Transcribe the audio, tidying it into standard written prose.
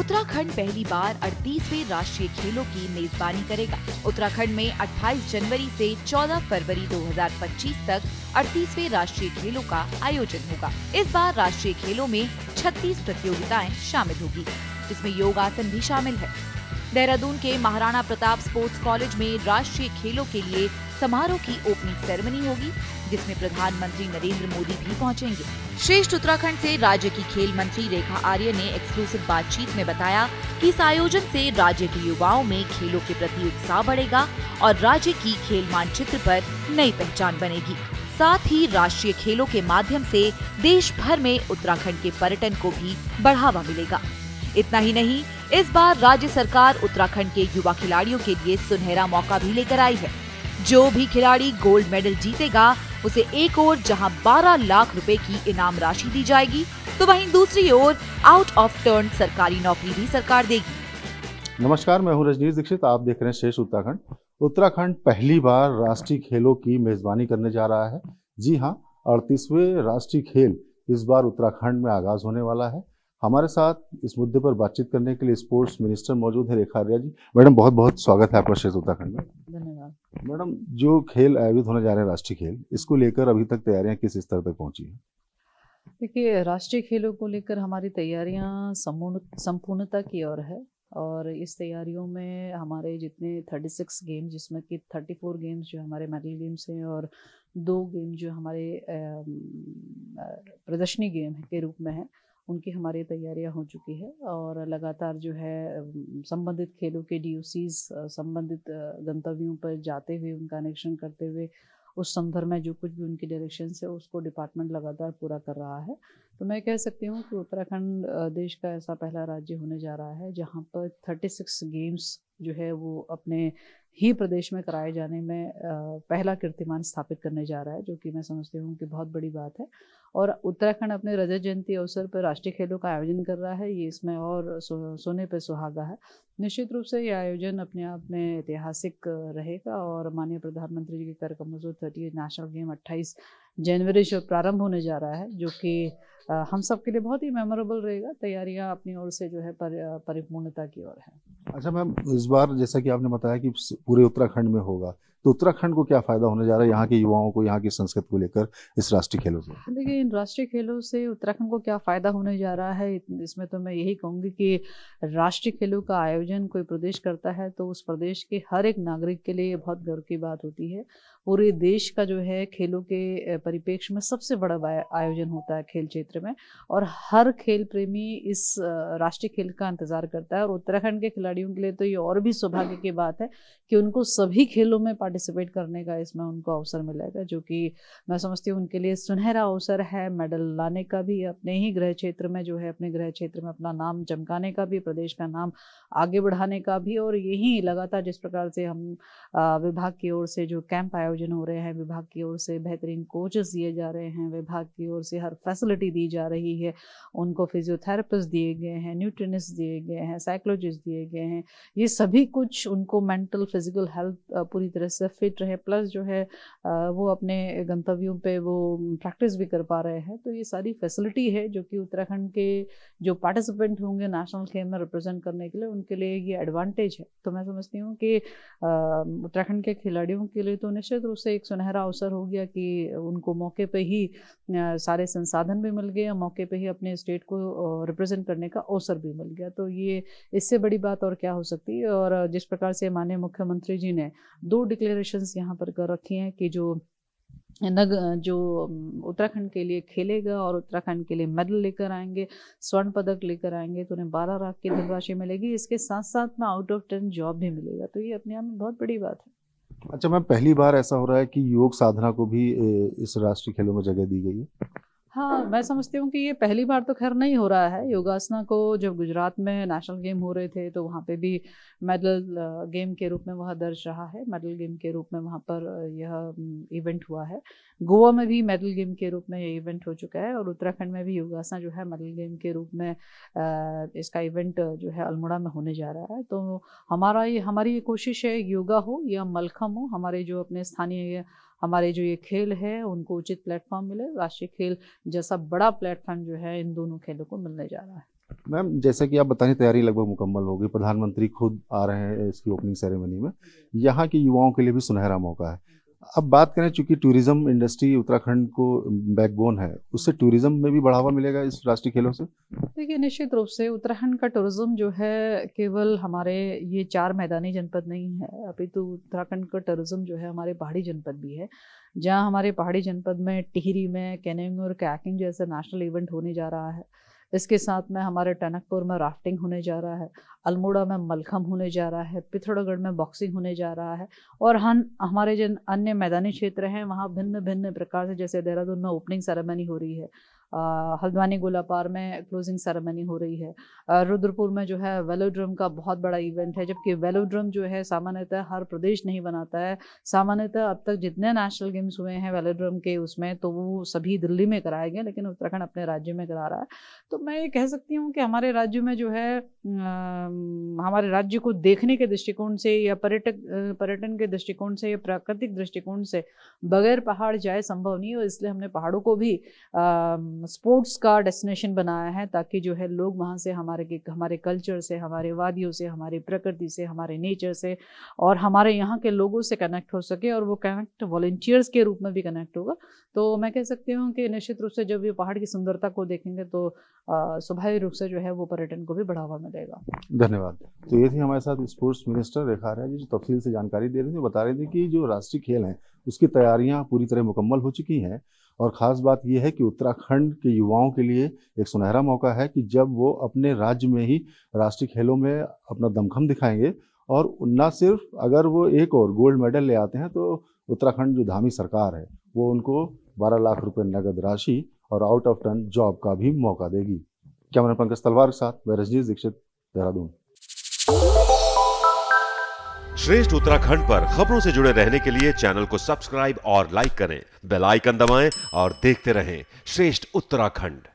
उत्तराखंड पहली बार 38वें राष्ट्रीय खेलों की मेजबानी करेगा। उत्तराखंड में 28 जनवरी से 14 फरवरी 2025 तक 38वें राष्ट्रीय खेलों का आयोजन होगा। इस बार राष्ट्रीय खेलों में 36 प्रतियोगिताएं शामिल होगी, जिसमें योगासन भी शामिल है। देहरादून के महाराणा प्रताप स्पोर्ट्स कॉलेज में राष्ट्रीय खेलों के लिए समारोह की ओपनिंग सेरेमनी होगी, जिसमें प्रधानमंत्री नरेंद्र मोदी भी पहुंचेंगे। श्रेष्ठ उत्तराखंड से राज्य की खेल मंत्री रेखा आर्य ने एक्सक्लूसिव बातचीत में बताया कि इस आयोजन से राज्य के युवाओं में खेलों के प्रति उत्साह बढ़ेगा और राज्य की खेल मानचित्र पर नई पहचान बनेगी। साथ ही राष्ट्रीय खेलों के माध्यम से देश भर में उत्तराखंड के पर्यटन को भी बढ़ावा मिलेगा। इतना ही नहीं, इस बार राज्य सरकार उत्तराखंड के युवा खिलाड़ियों के लिए सुनहरा मौका भी लेकर आई है। जो भी खिलाड़ी गोल्ड मेडल जीतेगा, उसे एक ओर जहां 12 लाख रुपए की इनाम राशि दी जाएगी, तो वहीं दूसरी ओर आउट ऑफ टर्न सरकारी नौकरी भी सरकार देगी। नमस्कार, मैं हूं रजनीश दीक्षित। आप देख रहे हैं श्रेष्ठ उत्तराखंड। उत्तराखंड पहली बार राष्ट्रीय खेलों की मेजबानी करने जा रहा है। जी हां, 38वें राष्ट्रीय खेल इस बार उत्तराखंड में आगाज होने वाला है। हमारे साथ इस मुद्दे पर बातचीत करने के लिए स्पोर्ट्स मिनिस्टर मौजूद है, रेखा आर्या जी। मैडम, बहुत बहुत स्वागत है आपका श्रेष्ठ उत्तराखंड में। धन्यवाद। मैडम, जो खेल आयोजित होने जा रहे हैं राष्ट्रीय खेल, इसको लेकर अभी तक तैयारियां किस स्तर तक पहुंची हैं? देखिए, राष्ट्रीय खेलों को लेकर हमारी तैयारियां संपूर्णता की ओर है और इस तैयारियों में हमारे जितने 36 गेम, जिसमें कि 34 गेम्स जो हमारे मेडल गेम्स हैं और 2 गेम जो हमारे प्रदर्शनी गेम के रूप में है, उनकी हमारी तैयारियां हो चुकी है और लगातार जो है संबंधित खेलों के DOCs संबंधित गंतव्यों पर जाते हुए, उनका निरीक्षण करते हुए उस संदर्भ में जो कुछ भी उनकी डायरेक्शन है उसको डिपार्टमेंट लगातार पूरा कर रहा है। तो मैं कह सकती हूँ कि उत्तराखंड देश का ऐसा पहला राज्य होने जा रहा है जहाँ पर 36 गेम्स जो है वो अपने ही प्रदेश में कराए जाने में पहला कीर्तिमान स्थापित करने जा रहा है, जो कि मैं समझती हूँ कि बहुत बड़ी बात है। और उत्तराखंड अपने रजत जयंती अवसर पर राष्ट्रीय खेलों का आयोजन कर रहा है, ये इसमें और सोने पे सुहागा है। निश्चित रूप से ये आयोजन अपने आप में ऐतिहासिक रहेगा और माननीय प्रधानमंत्री जी के कार्यक्रमों से 30 नेशनल गेम 28 जनवरी से प्रारंभ होने जा रहा है, जो कि हम सब के लिए बहुत ही मेमोरेबल रहेगा। तैयारियां अपनी ओर से जो है परिपूर्णता की ओर है। अच्छा मैम, इस बार जैसा कि आपने बताया कि पूरे उत्तराखंड में होगा, तो उत्तराखंड को क्या फायदा होने जा रहा है यहाँ के युवाओं को, यहाँ की संस्कृति को लेकर इस राष्ट्रीय खेलों से? देखिए, इन राष्ट्रीय खेलों से उत्तराखंड को क्या फ़ायदा होने जा रहा है, इसमें तो मैं यही कहूँगी कि राष्ट्रीय खेलों का आयोजन कोई प्रदेश करता है तो उस प्रदेश के हर एक नागरिक के लिए ये बहुत गर्व की बात होती है। पूरे देश का जो है खेलों के परिप्रेक्ष्य में सबसे बड़ा आयोजन होता है खेल क्षेत्र में, और हर खेल प्रेमी इस राष्ट्रीय खेल का इंतज़ार करता है। और उत्तराखंड के खिलाड़ियों के लिए तो ये और भी सौभाग्य की बात है कि उनको सभी खेलों में पार्टिसिपेट करने का इसमें उनको अवसर मिलेगा, जो कि मैं समझती हूँ उनके लिए सुनहरा अवसर है। मेडल लाने का भी, अपने ही गृह क्षेत्र में जो है अपने गृह क्षेत्र में अपना नाम चमकाने का भी, प्रदेश का नाम आगे बढ़ाने का भी। और यही लगातार जिस प्रकार से हम विभाग की ओर से जो कैंप आयोजन हो रहे हैं, विभाग की ओर से बेहतरीन कोचेस दिए जा रहे हैं, विभाग की ओर से हर फैसिलिटी दी जा रही है, उनको फिजियोथेरेपिस्ट दिए गए हैं, न्यूट्रिनिस्ट दिए गए हैं, साइकोलॉजिस्ट दिए गए हैं। ये सभी कुछ उनको मेंटल फिजिकल हेल्थ पूरी तरह से फिट रहे, प्लस जो है वो अपने गंतव्यों पे वो प्रैक्टिस भी कर पा रहे हैं। तो ये सारी फैसिलिटी है जो कि उत्तराखंड के जो पार्टिसिपेंट होंगे नेशनल खेल में रिप्रेजेंट करने के लिए, उनके लिए ये एडवांटेज है। तो मैं समझती हूँ कि उत्तराखंड के खिलाड़ियों के लिए तो निश्चित रूप से एक सुनहरा अवसर हो गया कि उनको मौके पे ही सारे संसाधन भी मिल गए, मौके पे ही अपने स्टेट को रिप्रेजेंट करने का अवसर भी मिल गया। तो ये इससे बड़ी बात और क्या हो सकती है। और जिस प्रकार से माननीय मुख्यमंत्री जी ने 2 डिक्लेरेशंस यहाँ पर कर रखी हैं कि जो उत्तराखंड के लिए खेलेगा और उत्तराखंड के लिए मेडल लेकर आएंगे, स्वर्ण पदक लेकर आएंगे, तो उन्हें 12 लाख की धनराशि मिलेगी। इसके साथ साथ में आउट ऑफ 10 जॉब भी मिलेगा। तो ये अपने आप में बहुत बड़ी बात है। अच्छा मैम, पहली बार ऐसा हो रहा है कि योग साधना को भी इस राष्ट्रीय खेलों में जगह दी गई है? हाँ, मैं समझती हूँ कि ये पहली बार तो खैर नहीं हो रहा है। योगासना को जब गुजरात में नेशनल गेम हो रहे थे तो वहाँ पे भी मेडल गेम के रूप में वह दर्ज रहा है, मेडल गेम के रूप में वहाँ पर यह इवेंट हुआ है। गोवा में भी मेडल गेम के रूप में ये इवेंट हो चुका है और उत्तराखंड में भी योगासना जो है मेडल गेम के रूप में इसका इवेंट जो है अल्मोड़ा में होने जा रहा है। तो हमारी ये कोशिश है, योगा हो या मलखम्ब हो, हमारे जो अपने स्थानीय हमारे जो ये खेल है उनको उचित प्लेटफॉर्म मिले। राष्ट्रीय खेल जैसा बड़ा प्लेटफॉर्म जो है इन दोनों खेलों को मिलने जा रहा है। मैम, जैसा कि आप बताएं, तैयारी लगभग मुकम्मल हो गई, प्रधानमंत्री खुद आ रहे हैं इसकी ओपनिंग सेरेमनी में, यहाँ के युवाओं के लिए भी सुनहरा मौका है। अब बात करें, चूंकि टूरिज्म इंडस्ट्री उत्तराखंड को बैकबोन है, उससे टूरिज्म में भी बढ़ावा मिलेगा इस राष्ट्रीय खेलों से? देखिए, निश्चित रूप से उत्तराखंड का टूरिज्म जो है केवल हमारे ये 4 मैदानी जनपद नहीं है, अभी तो उत्तराखंड का टूरिज्म जो है हमारे पहाड़ी जनपद भी है, जहाँ हमारे पहाड़ी जनपद में टिहरी में कैनोइंग और कायाकिंग जैसे नेशनल इवेंट होने जा रहा है। इसके साथ में हमारे टनकपुर में राफ्टिंग होने जा रहा है, अल्मोड़ा में मलखम्ब होने जा रहा है, पिथौरागढ़ में बॉक्सिंग होने जा रहा है और हमारे जिन अन्य मैदानी क्षेत्र हैं वहाँ भिन्न भिन्न प्रकार से, जैसे देहरादून में ओपनिंग सेरेमनी हो रही है, हल्द्वानी गोलापार में क्लोजिंग सेरेमनी हो रही है, रुद्रपुर में जो है वेलोड्रम का बहुत बड़ा इवेंट है, जबकि वेलोड्रम जो है सामान्यतः हर प्रदेश नहीं बनाता है। सामान्यतः अब तक जितने नेशनल गेम्स हुए हैं वेलोड्रम के उसमें तो वो सभी दिल्ली में कराए गए, लेकिन उत्तराखंड अपने राज्य में करा रहा है। तो मैं ये कह सकती हूँ कि हमारे राज्य में जो है हमारे राज्य को देखने के दृष्टिकोण से या पर्यटन के दृष्टिकोण से या प्राकृतिक दृष्टिकोण से बगैर पहाड़ जाए संभव नहीं है, इसलिए हमने पहाड़ों को भी स्पोर्ट्स का डेस्टिनेशन बनाया है, ताकि जो है लोग वहाँ से हमारे कल्चर से, हमारे वादियों से, हमारी प्रकृति से, हमारे नेचर से और हमारे यहाँ के लोगों से कनेक्ट हो सके और वो कनेक्ट वॉलंटियर्स के रूप में भी कनेक्ट होगा। तो मैं कह सकती हूँ कि निश्चित रूप से जब ये पहाड़ की सुंदरता को देखेंगे तो स्वाभाविक रूप से जो है वो पर्यटन को भी बढ़ावा मिलेगा। धन्यवाद। तो ये थी हमारे साथ स्पोर्ट्स मिनिस्टर रेखा आर्या जी, जो तफसील से जानकारी दे रही थी, बता रही थी कि जो राष्ट्रीय खेल हैं उसकी तैयारियां पूरी तरह मुकम्मल हो चुकी हैं और ख़ास बात यह है कि उत्तराखंड के युवाओं के लिए एक सुनहरा मौका है कि जब वो अपने राज्य में ही राष्ट्रीय खेलों में अपना दमखम दिखाएंगे और न सिर्फ अगर वो एक और गोल्ड मेडल ले आते हैं तो उत्तराखंड जो धामी सरकार है वो उनको 12 लाख रुपए नगद राशि और आउट ऑफ टर्न जॉब का भी मौका देगी। कैमरा पंकज तलवार के साथ मैं रजनीश दीक्षित, देहरादून। श्रेष्ठ उत्तराखंड पर खबरों से जुड़े रहने के लिए चैनल को सब्सक्राइब और लाइक करें, बेल आइकन दबाएं और देखते रहें श्रेष्ठ उत्तराखंड।